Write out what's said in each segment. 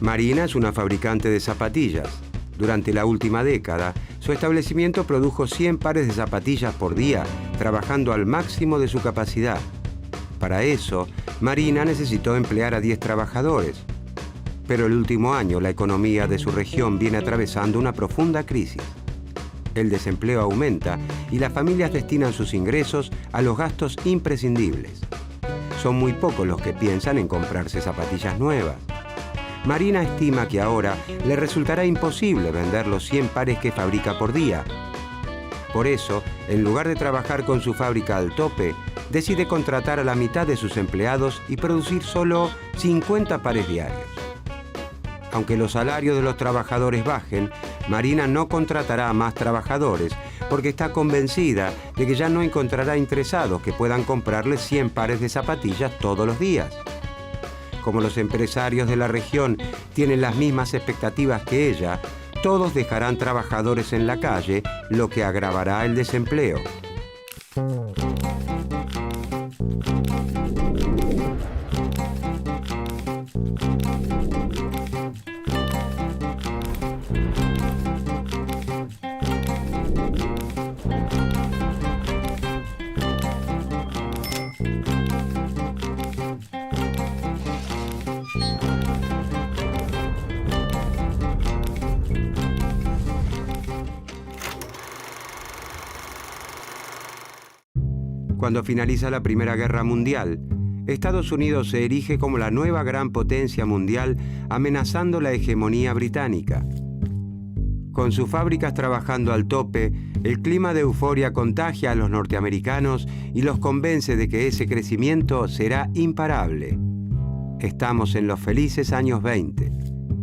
Marina es una fabricante de zapatillas. Durante la última década, su establecimiento produjo 100 pares de zapatillas por día, trabajando al máximo de su capacidad. Para eso, Marina necesitó emplear a 10 trabajadores. Pero el último año, la economía de su región viene atravesando una profunda crisis. El desempleo aumenta y las familias destinan sus ingresos a los gastos imprescindibles. Son muy pocos los que piensan en comprarse zapatillas nuevas. Marina estima que ahora le resultará imposible vender los 100 pares que fabrica por día. Por eso, en lugar de trabajar con su fábrica al tope, decide contratar a la mitad de sus empleados y producir solo 50 pares diarios. Aunque los salarios de los trabajadores bajen, Marina no contratará a más trabajadores porque está convencida de que ya no encontrará interesados que puedan comprarle 100 pares de zapatillas todos los días. Como los empresarios de la región tienen las mismas expectativas que ella, todos dejarán trabajadores en la calle, lo que agravará el desempleo. Cuando finaliza la Primera Guerra Mundial, Estados Unidos se erige como la nueva gran potencia mundial, amenazando la hegemonía británica. Con sus fábricas trabajando al tope, el clima de euforia contagia a los norteamericanos y los convence de que ese crecimiento será imparable. Estamos en los felices años 20,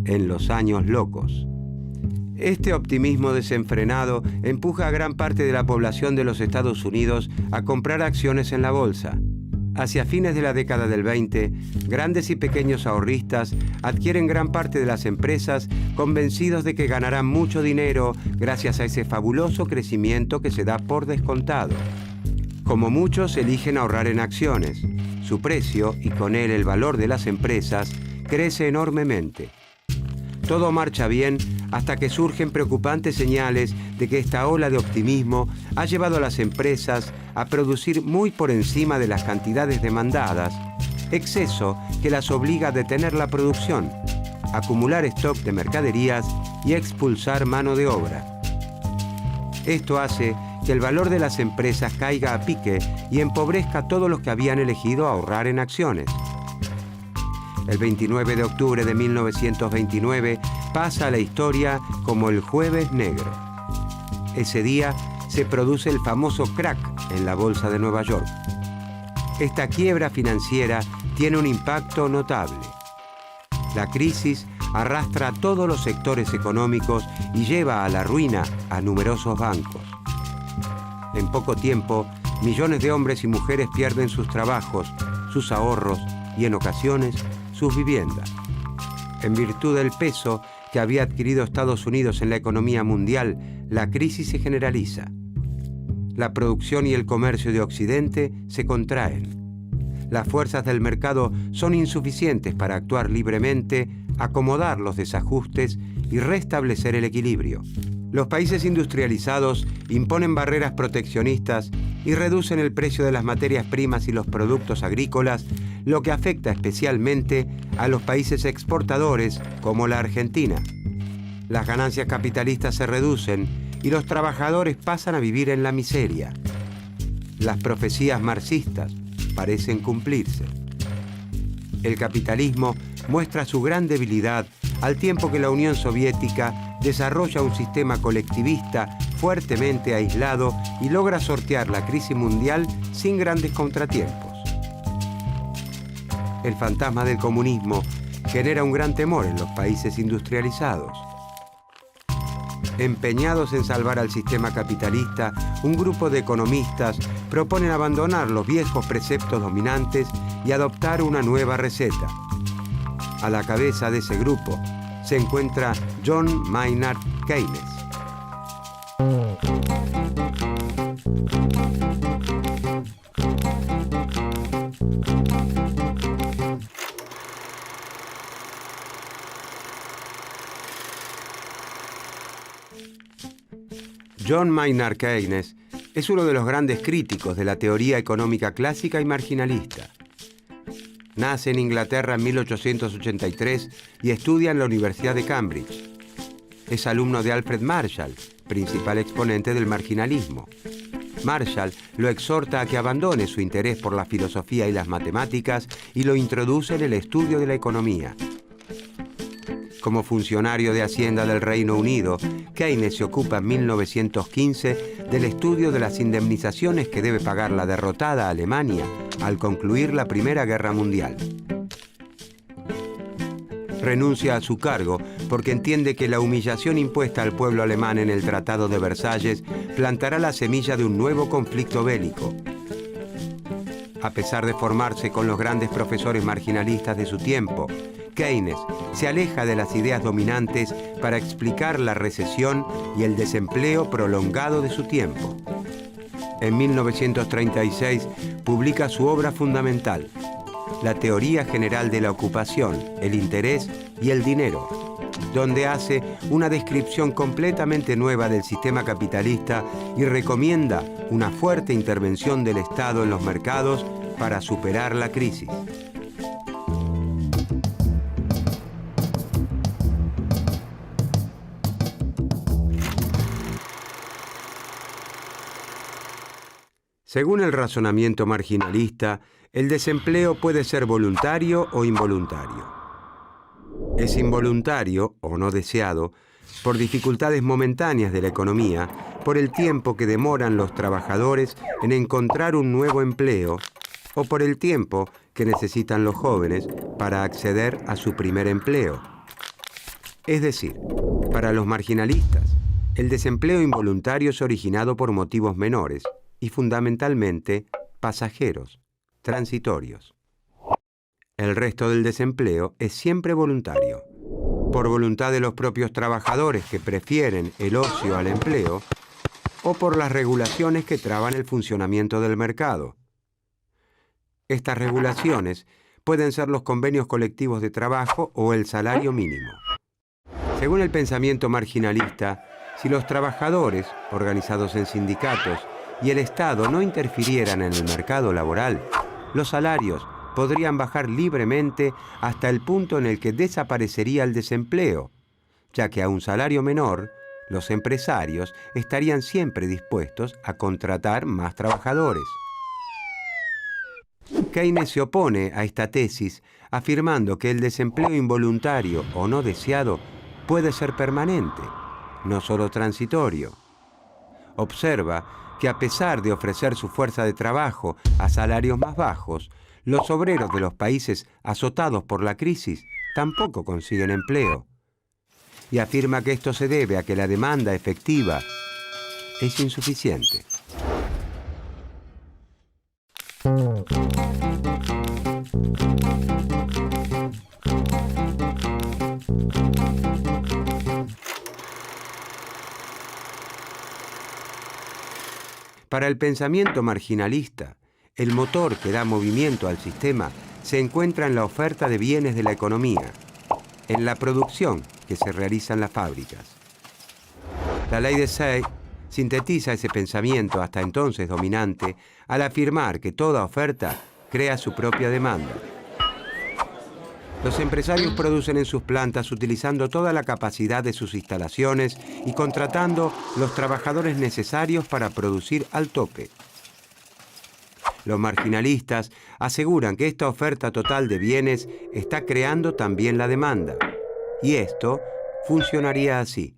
en los años locos. Este optimismo desenfrenado empuja a gran parte de la población de los Estados Unidos a comprar acciones en la bolsa. Hacia fines de la década del 20, grandes y pequeños ahorristas adquieren gran parte de las empresas convencidos de que ganarán mucho dinero gracias a ese fabuloso crecimiento que se da por descontado. Como muchos eligen ahorrar en acciones, su precio y con él el valor de las empresas crece enormemente. Todo marcha bien hasta que surgen preocupantes señales de que esta ola de optimismo ha llevado a las empresas a producir muy por encima de las cantidades demandadas, exceso que las obliga a detener la producción, acumular stock de mercaderías y expulsar mano de obra. Esto hace que el valor de las empresas caiga a pique y empobrezca a todos los que habían elegido ahorrar en acciones. El 29 de octubre de 1929 pasa a la historia como el Jueves Negro. Ese día se produce el famoso crack en la Bolsa de Nueva York. Esta quiebra financiera tiene un impacto notable. La crisis arrastra a todos los sectores económicos y lleva a la ruina a numerosos bancos. En poco tiempo, millones de hombres y mujeres pierden sus trabajos, sus ahorros y, en ocasiones, sus viviendas. En virtud del peso que había adquirido Estados Unidos en la economía mundial, la crisis se generaliza. La producción y el comercio de Occidente se contraen. Las fuerzas del mercado son insuficientes para actuar libremente, acomodar los desajustes y restablecer el equilibrio. Los países industrializados imponen barreras proteccionistas y reducen el precio de las materias primas y los productos agrícolas, lo que afecta especialmente a los países exportadores como la Argentina. Las ganancias capitalistas se reducen y los trabajadores pasan a vivir en la miseria. Las profecías marxistas parecen cumplirse. El capitalismo muestra su gran debilidad al tiempo que la Unión Soviética desarrolla un sistema colectivista fuertemente aislado y logra sortear la crisis mundial sin grandes contratiempos. El fantasma del comunismo genera un gran temor en los países industrializados. Empeñados en salvar al sistema capitalista, un grupo de economistas proponen abandonar los viejos preceptos dominantes y adoptar una nueva receta. A la cabeza de ese grupo se encuentra John Maynard Keynes. John Maynard Keynes es uno de los grandes críticos de la teoría económica clásica y marginalista. Nace en Inglaterra en 1883 y estudia en la Universidad de Cambridge. Es alumno de Alfred Marshall, principal exponente del marginalismo. Marshall lo exhorta a que abandone su interés por la filosofía y las matemáticas y lo introduce en el estudio de la economía. Como funcionario de Hacienda del Reino Unido, Keynes se ocupa en 1915 del estudio de las indemnizaciones que debe pagar la derrotada Alemania al concluir la Primera Guerra Mundial. Renuncia a su cargo porque entiende que la humillación impuesta al pueblo alemán en el Tratado de Versalles plantará la semilla de un nuevo conflicto bélico. A pesar de formarse con los grandes profesores marginalistas de su tiempo, Keynes se aleja de las ideas dominantes para explicar la recesión y el desempleo prolongado de su tiempo. En 1936 publica su obra fundamental, La teoría general de la ocupación, el interés y el dinero, donde hace una descripción completamente nueva del sistema capitalista y recomienda una fuerte intervención del Estado en los mercados para superar la crisis. Según el razonamiento marginalista, el desempleo puede ser voluntario o involuntario. Es involuntario, o no deseado, por dificultades momentáneas de la economía, por el tiempo que demoran los trabajadores en encontrar un nuevo empleo, o por el tiempo que necesitan los jóvenes para acceder a su primer empleo. Es decir, para los marginalistas, el desempleo involuntario es originado por motivos menores y fundamentalmente pasajeros, transitorios. El resto del desempleo es siempre voluntario, por voluntad de los propios trabajadores que prefieren el ocio al empleo o por las regulaciones que traban el funcionamiento del mercado. Estas regulaciones pueden ser los convenios colectivos de trabajo o el salario mínimo. Según el pensamiento marginalista, si los trabajadores, organizados en sindicatos, y el Estado no interfirieran en el mercado laboral, los salarios podrían bajar libremente hasta el punto en el que desaparecería el desempleo, ya que a un salario menor, los empresarios estarían siempre dispuestos a contratar más trabajadores. Keynes se opone a esta tesis, afirmando que el desempleo involuntario o no deseado puede ser permanente, no solo transitorio. Observa que a pesar de ofrecer su fuerza de trabajo a salarios más bajos, los obreros de los países azotados por la crisis tampoco consiguen empleo. Y afirma que esto se debe a que la demanda efectiva es insuficiente. Para el pensamiento marginalista, el motor que da movimiento al sistema se encuentra en la oferta de bienes de la economía, en la producción que se realiza en las fábricas. La ley de Say sintetiza ese pensamiento hasta entonces dominante al afirmar que toda oferta crea su propia demanda. Los empresarios producen en sus plantas utilizando toda la capacidad de sus instalaciones y contratando los trabajadores necesarios para producir al tope. Los marginalistas aseguran que esta oferta total de bienes está creando también la demanda, y esto funcionaría así.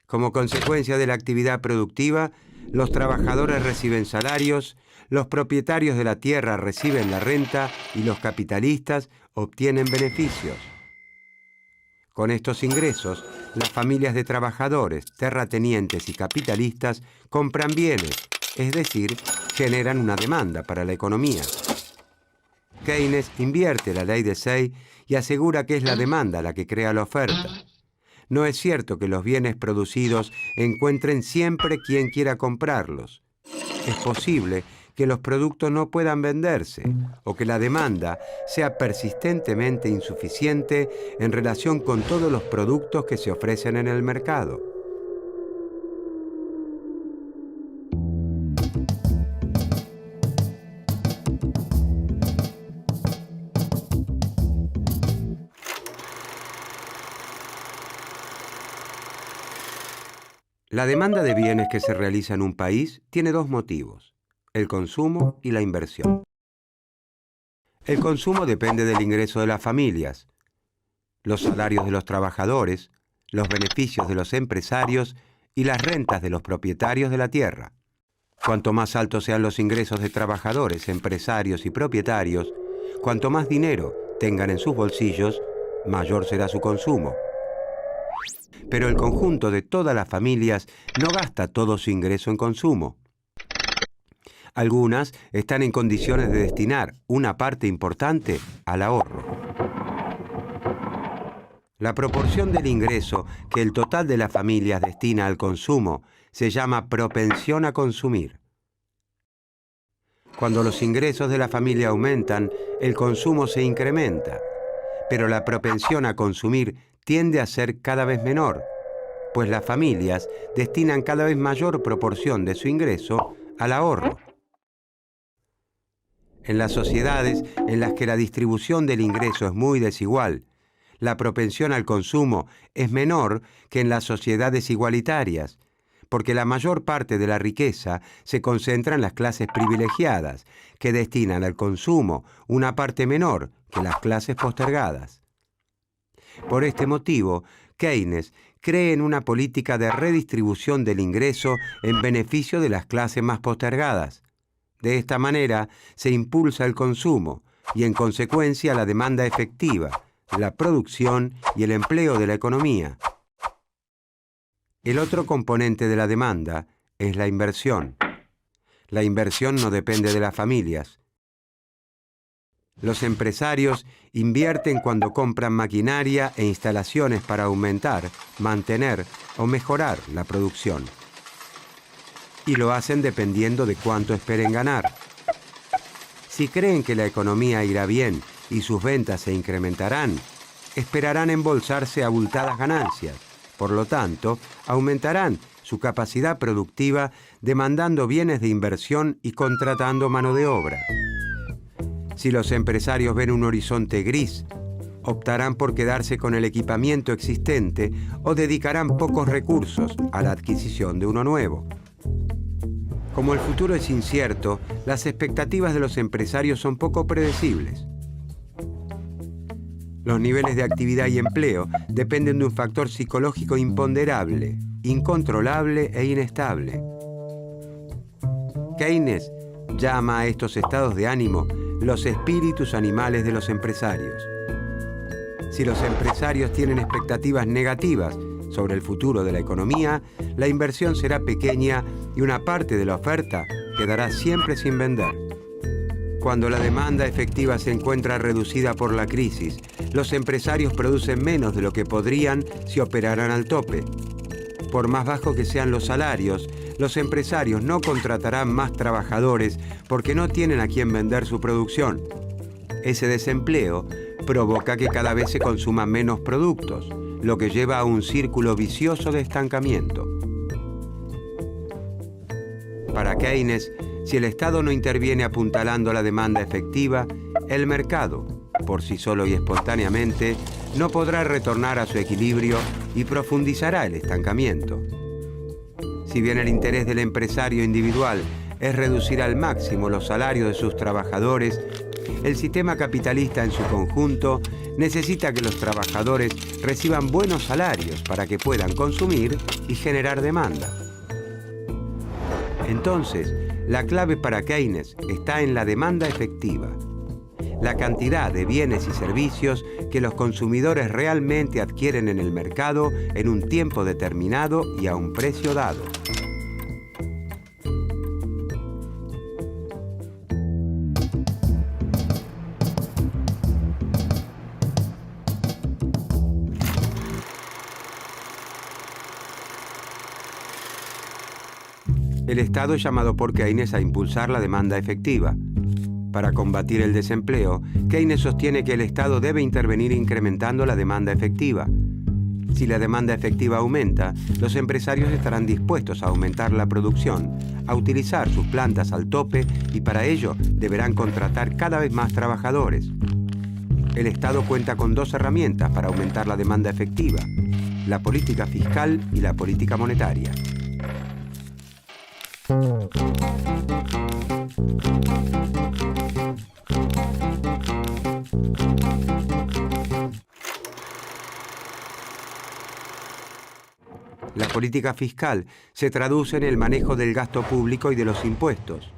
Como consecuencia de la actividad productiva, los trabajadores reciben salarios, los propietarios de la tierra reciben la renta y los capitalistas obtienen beneficios. Con estos ingresos, las familias de trabajadores, terratenientes y capitalistas compran bienes, es decir, generan una demanda para la economía. Keynes invierte la ley de Say y asegura que es la demanda la que crea la oferta. No es cierto que los bienes producidos encuentren siempre quien quiera comprarlos. Es posible que los productos no puedan venderse o que la demanda sea persistentemente insuficiente en relación con todos los productos que se ofrecen en el mercado. La demanda de bienes que se realiza en un país tiene dos motivos: el consumo y la inversión. El consumo depende del ingreso de las familias, los salarios de los trabajadores, los beneficios de los empresarios y las rentas de los propietarios de la tierra. Cuanto más altos sean los ingresos de trabajadores, empresarios y propietarios, cuanto más dinero tengan en sus bolsillos, mayor será su consumo. Pero el conjunto de todas las familias no gasta todo su ingreso en consumo. Algunas están en condiciones de destinar una parte importante al ahorro. La proporción del ingreso que el total de las familias destina al consumo se llama propensión a consumir. Cuando los ingresos de la familia aumentan, el consumo se incrementa, pero la propensión a consumir tiende a ser cada vez menor, pues las familias destinan cada vez mayor proporción de su ingreso al ahorro. En las sociedades en las que la distribución del ingreso es muy desigual, la propensión al consumo es menor que en las sociedades igualitarias, porque la mayor parte de la riqueza se concentra en las clases privilegiadas, que destinan al consumo una parte menor que las clases postergadas. Por este motivo, Keynes cree en una política de redistribución del ingreso en beneficio de las clases más postergadas. De esta manera se impulsa el consumo y, en consecuencia, la demanda efectiva, la producción y el empleo de la economía. El otro componente de la demanda es la inversión. La inversión no depende de las familias. Los empresarios invierten cuando compran maquinaria e instalaciones para aumentar, mantener o mejorar la producción. Y lo hacen dependiendo de cuánto esperen ganar. Si creen que la economía irá bien y sus ventas se incrementarán, esperarán embolsarse abultadas ganancias. Por lo tanto, aumentarán su capacidad productiva demandando bienes de inversión y contratando mano de obra. Si los empresarios ven un horizonte gris, optarán por quedarse con el equipamiento existente o dedicarán pocos recursos a la adquisición de uno nuevo. Como el futuro es incierto, las expectativas de los empresarios son poco predecibles. Los niveles de actividad y empleo dependen de un factor psicológico imponderable, incontrolable e inestable. Keynes llama a estos estados de ánimo los espíritus animales de los empresarios. Si los empresarios tienen expectativas negativas sobre el futuro de la economía, la inversión será pequeña y una parte de la oferta quedará siempre sin vender. Cuando la demanda efectiva se encuentra reducida por la crisis, los empresarios producen menos de lo que podrían si operaran al tope. Por más bajos que sean los salarios, los empresarios no contratarán más trabajadores porque no tienen a quién vender su producción. Ese desempleo provoca que cada vez se consuman menos productos, lo que lleva a un círculo vicioso de estancamiento. Para Keynes, si el Estado no interviene apuntalando la demanda efectiva, el mercado, por sí solo y espontáneamente, no podrá retornar a su equilibrio y profundizará el estancamiento. Si bien el interés del empresario individual es reducir al máximo los salarios de sus trabajadores, el sistema capitalista en su conjunto necesita que los trabajadores reciban buenos salarios para que puedan consumir y generar demanda. Entonces, la clave para Keynes está en la demanda efectiva, la cantidad de bienes y servicios que los consumidores realmente adquieren en el mercado en un tiempo determinado y a un precio dado. El Estado es llamado por Keynes a impulsar la demanda efectiva. Para combatir el desempleo, Keynes sostiene que el Estado debe intervenir incrementando la demanda efectiva. Si la demanda efectiva aumenta, los empresarios estarán dispuestos a aumentar la producción, a utilizar sus plantas al tope y para ello deberán contratar cada vez más trabajadores. El Estado cuenta con dos herramientas para aumentar la demanda efectiva: la política fiscal y la política monetaria. La política fiscal se traduce en el manejo del gasto público y de los impuestos.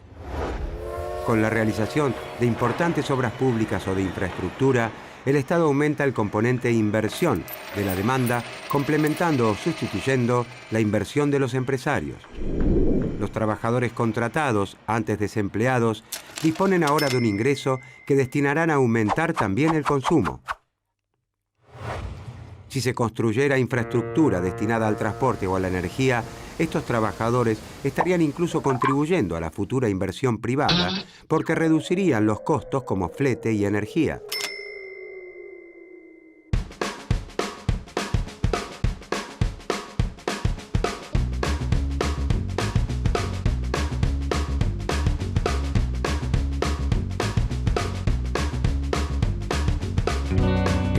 Con la realización de importantes obras públicas o de infraestructura, el Estado aumenta el componente inversión de la demanda, complementando o sustituyendo la inversión de los empresarios. Los trabajadores contratados, antes desempleados, disponen ahora de un ingreso que destinarán a aumentar también el consumo. Si se construyera infraestructura destinada al transporte o a la energía, estos trabajadores estarían incluso contribuyendo a la futura inversión privada porque reducirían los costos como flete y energía.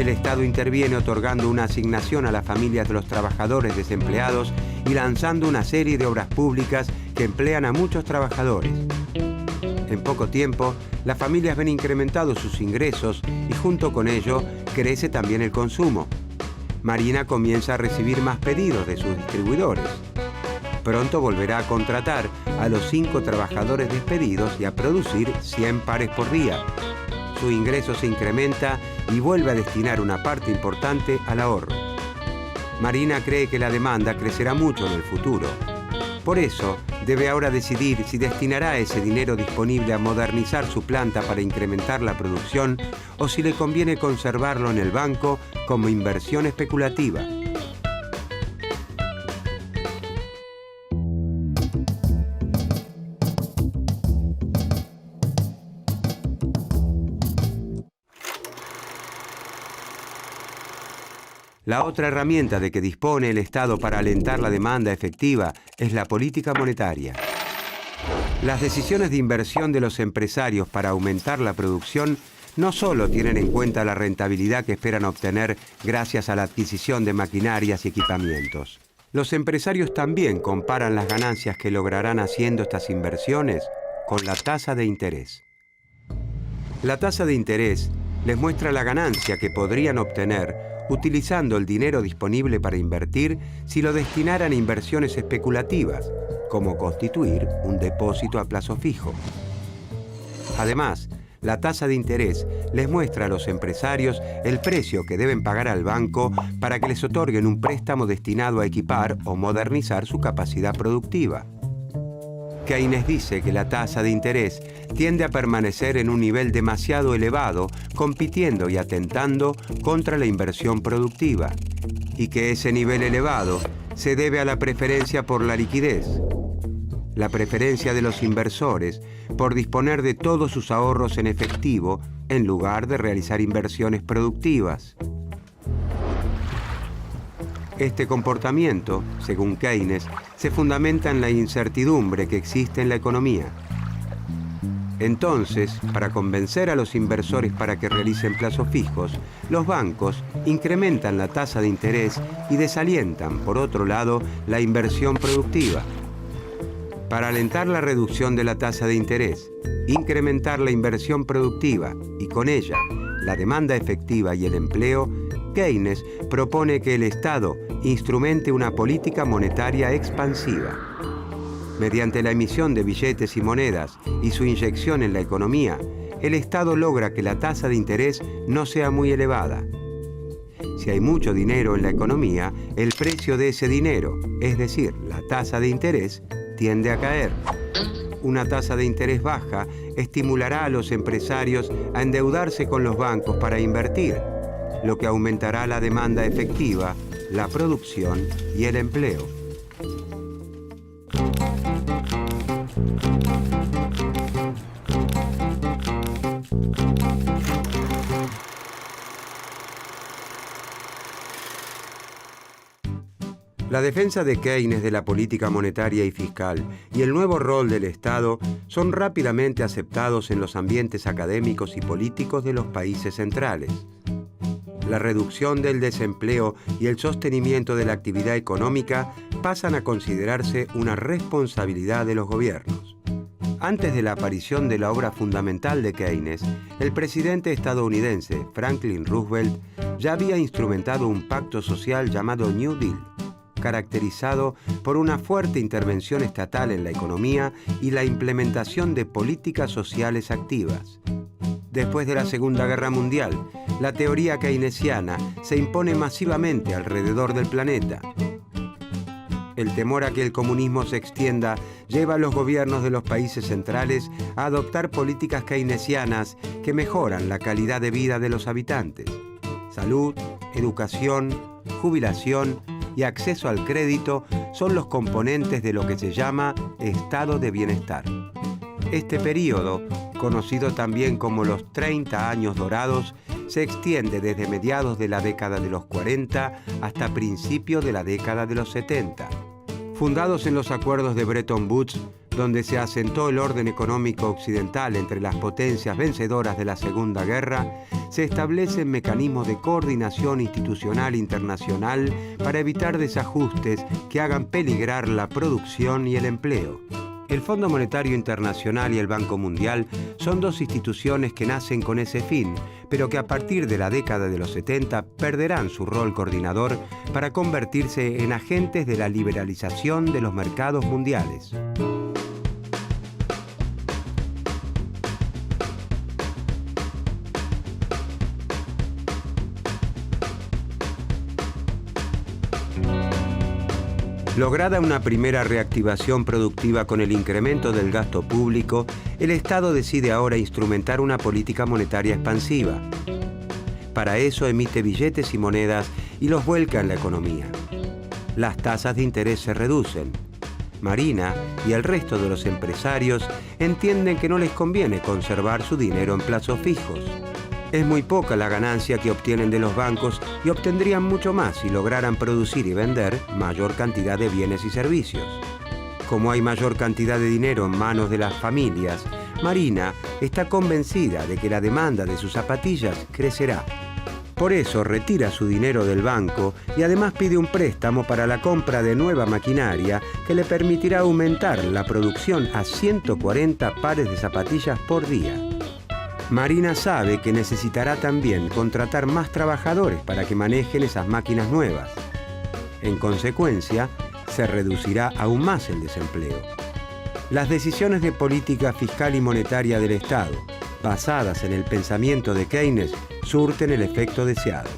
El Estado interviene otorgando una asignación a las familias de los trabajadores desempleados y lanzando una serie de obras públicas que emplean a muchos trabajadores. En poco tiempo, las familias ven incrementados sus ingresos y junto con ello crece también el consumo. Marina comienza a recibir más pedidos de sus distribuidores. Pronto volverá a contratar a los 5 trabajadores despedidos y a producir 100 pares por día. Su ingreso se incrementa y vuelve a destinar una parte importante al ahorro. Marina cree que la demanda crecerá mucho en el futuro. Por eso, debe ahora decidir si destinará ese dinero disponible a modernizar su planta para incrementar la producción o si le conviene conservarlo en el banco como inversión especulativa. La otra herramienta de que dispone el Estado para alentar la demanda efectiva es la política monetaria. Las decisiones de inversión de los empresarios para aumentar la producción no solo tienen en cuenta la rentabilidad que esperan obtener gracias a la adquisición de maquinarias y equipamientos. Los empresarios también comparan las ganancias que lograrán haciendo estas inversiones con la tasa de interés. La tasa de interés les muestra la ganancia que podrían obtener utilizando el dinero disponible para invertir si lo destinaran a inversiones especulativas, como constituir un depósito a plazo fijo. Además, la tasa de interés les muestra a los empresarios el precio que deben pagar al banco para que les otorguen un préstamo destinado a equipar o modernizar su capacidad productiva. Keynes dice que la tasa de interés tiende a permanecer en un nivel demasiado elevado, compitiendo y atentando contra la inversión productiva, y que ese nivel elevado se debe a la preferencia por la liquidez, la preferencia de los inversores por disponer de todos sus ahorros en efectivo en lugar de realizar inversiones productivas. Este comportamiento, según Keynes, se fundamenta en la incertidumbre que existe en la economía. Entonces, para convencer a los inversores para que realicen plazos fijos, los bancos incrementan la tasa de interés y desalientan, por otro lado, la inversión productiva. Para alentar la reducción de la tasa de interés, incrementar la inversión productiva y con ella la demanda efectiva y el empleo, Keynes propone que el Estado instrumente una política monetaria expansiva. Mediante la emisión de billetes y monedas y su inyección en la economía, el Estado logra que la tasa de interés no sea muy elevada. Si hay mucho dinero en la economía, el precio de ese dinero, es decir, la tasa de interés, tiende a caer. Una tasa de interés baja estimulará a los empresarios a endeudarse con los bancos para invertir, lo que aumentará la demanda efectiva, la producción y el empleo. La defensa de Keynes de la política monetaria y fiscal y el nuevo rol del Estado son rápidamente aceptados en los ambientes académicos y políticos de los países centrales. la reducción del desempleo y el sostenimiento de la actividad económica pasan a considerarse una responsabilidad de los gobiernos. Antes de la aparición de la obra fundamental de Keynes, el presidente estadounidense Franklin Roosevelt ya había instrumentado un pacto social llamado New Deal, caracterizado por una fuerte intervención estatal en la economía y la implementación de políticas sociales activas. Después de la Segunda Guerra Mundial, la teoría keynesiana se impone masivamente alrededor del planeta. El temor a que el comunismo se extienda lleva a los gobiernos de los países centrales a adoptar políticas keynesianas que mejoran la calidad de vida de los habitantes. Salud, educación, jubilación y acceso al crédito son los componentes de lo que se llama estado de bienestar. Este período, conocido también como los 30 años dorados, se extiende desde mediados de la década de los 40 hasta principios de la década de los 70. Fundados en los acuerdos de Bretton Woods, donde se asentó el orden económico occidental entre las potencias vencedoras de la Segunda Guerra, se establecen mecanismos de coordinación institucional internacional para evitar desajustes que hagan peligrar la producción y el empleo. El Fondo Monetario Internacional y el Banco Mundial son dos instituciones que nacen con ese fin, pero que a partir de la década de los 70 perderán su rol coordinador para convertirse en agentes de la liberalización de los mercados mundiales. Lograda una primera reactivación productiva con el incremento del gasto público, el Estado decide ahora instrumentar una política monetaria expansiva. Para eso emite billetes y monedas y los vuelca en la economía. Las tasas de interés se reducen. Marina y el resto de los empresarios entienden que no les conviene conservar su dinero en plazos fijos. Es muy poca la ganancia que obtienen de los bancos y obtendrían mucho más si lograran producir y vender mayor cantidad de bienes y servicios. Como hay mayor cantidad de dinero en manos de las familias, Marina está convencida de que la demanda de sus zapatillas crecerá. Por eso retira su dinero del banco y además pide un préstamo para la compra de nueva maquinaria que le permitirá aumentar la producción a 140 pares de zapatillas por día. Marina sabe que necesitará también contratar más trabajadores para que manejen esas máquinas nuevas. En consecuencia, se reducirá aún más el desempleo. Las decisiones de política fiscal y monetaria del Estado, basadas en el pensamiento de Keynes, surten el efecto deseado.